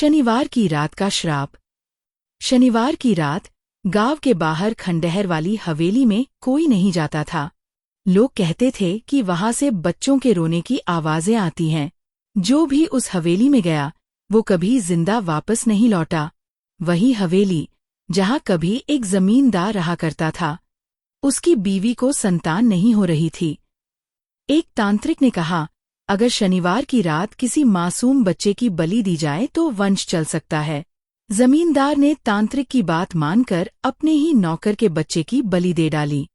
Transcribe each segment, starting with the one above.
शनिवार की रात का श्राप। शनिवार की रात गांव के बाहर खंडहर वाली हवेली में कोई नहीं जाता था। लोग कहते थे कि वहां से बच्चों के रोने की आवाजें आती हैं। जो भी उस हवेली में गया वो कभी जिंदा वापस नहीं लौटा। वही हवेली जहां कभी एक जमींदार रहा करता था। उसकी बीवी को संतान नहीं हो रही थी। एक तांत्रिक ने कहा, अगर शनिवार की रात किसी मासूम बच्चे की बलि दी जाए तो वंश चल सकता है। जमींदार ने तांत्रिक की बात मानकर अपने ही नौकर के बच्चे की बलि दे डाली।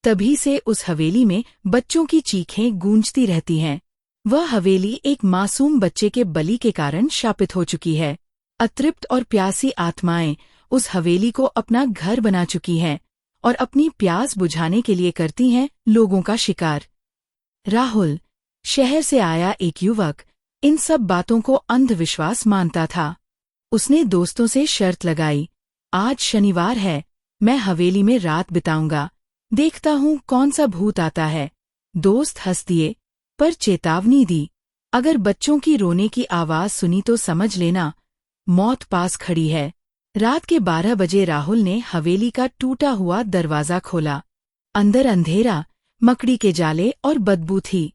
तभी से उस हवेली में बच्चों की चीखें गूंजती रहती हैं। वह हवेली एक मासूम बच्चे के बलि के कारण शापित हो चुकी है। अतृप्त और प्यासी आत्माएं उस हवेली को अपना घर बना चुकी हैं और अपनी प्यास बुझाने के लिए करती हैं लोगों का शिकार। राहुल, शहर से आया एक युवक, इन सब बातों को अंधविश्वास मानता था। उसने दोस्तों से शर्त लगाई, आज शनिवार है, मैं हवेली में रात बिताऊंगा, देखता हूँ कौन सा भूत आता है। दोस्त हंस दिए, पर चेतावनी दी, अगर बच्चों की रोने की आवाज सुनी तो समझ लेना, मौत पास खड़ी है। रात के 12 बजे राहुल ने हवेली का टूटा हुआ दरवाजा खोला। अंदर अंधेरा, मकड़ी के जाले और बदबू थी।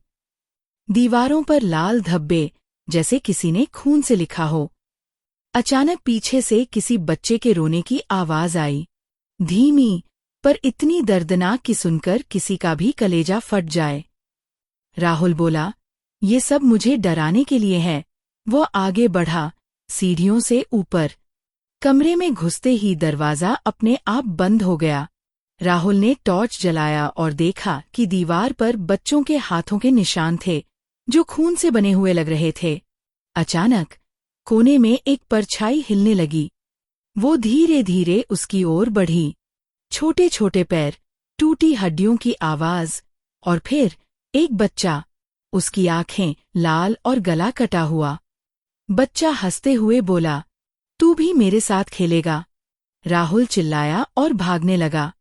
दीवारों पर लाल धब्बे, जैसे किसी ने खून से लिखा हो। अचानक पीछे से किसी बच्चे के रोने की आवाज आई, धीमी पर इतनी दर्दनाक कि सुनकर किसी का भी कलेजा फट जाए। राहुल बोला, ये सब मुझे डराने के लिए है। वो आगे बढ़ा, सीढ़ियों से ऊपर। कमरे में घुसते ही दरवाजा अपने आप बंद हो गया। राहुल ने टॉर्च जलाया और देखा कि दीवार पर बच्चों के हाथों के निशान थे, जो खून से बने हुए लग रहे थे। अचानक कोने में एक परछाई हिलने लगी। वो धीरे धीरे उसकी ओर बढ़ी। छोटे छोटे पैर, टूटी हड्डियों की आवाज, और फिर एक बच्चा। उसकी आंखें लाल और गला कटा हुआ। बच्चा हंसते हुए बोला, तू भी मेरे साथ खेलेगा। राहुल चिल्लाया और भागने लगा,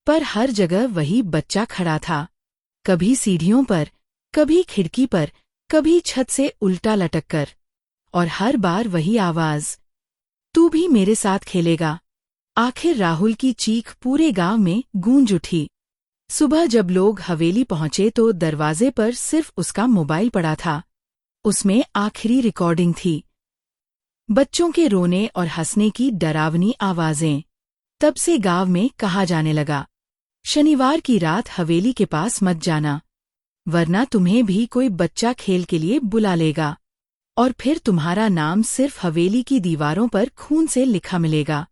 पर हर जगह वही बच्चा खड़ा था। कभी सीढ़ियों पर, कभी खिड़की पर, कभी छत से उल्टा लटक कर, और हर बार वही आवाज, तू भी मेरे साथ खेलेगा। आखिर राहुल की चीख पूरे गांव में गूंज उठी। सुबह जब लोग हवेली पहुंचे तो दरवाजे पर सिर्फ उसका मोबाइल पड़ा था। उसमें आखिरी रिकॉर्डिंग थी, बच्चों के रोने और हंसने की डरावनी आवाजें। तब से गांव में कहा जाने लगा, शनिवार की रात हवेली के पास मत जाना, वरना तुम्हें भी कोई बच्चा खेल के लिए बुला लेगा, और फिर तुम्हारा नाम सिर्फ हवेली की दीवारों पर खून से लिखा मिलेगा।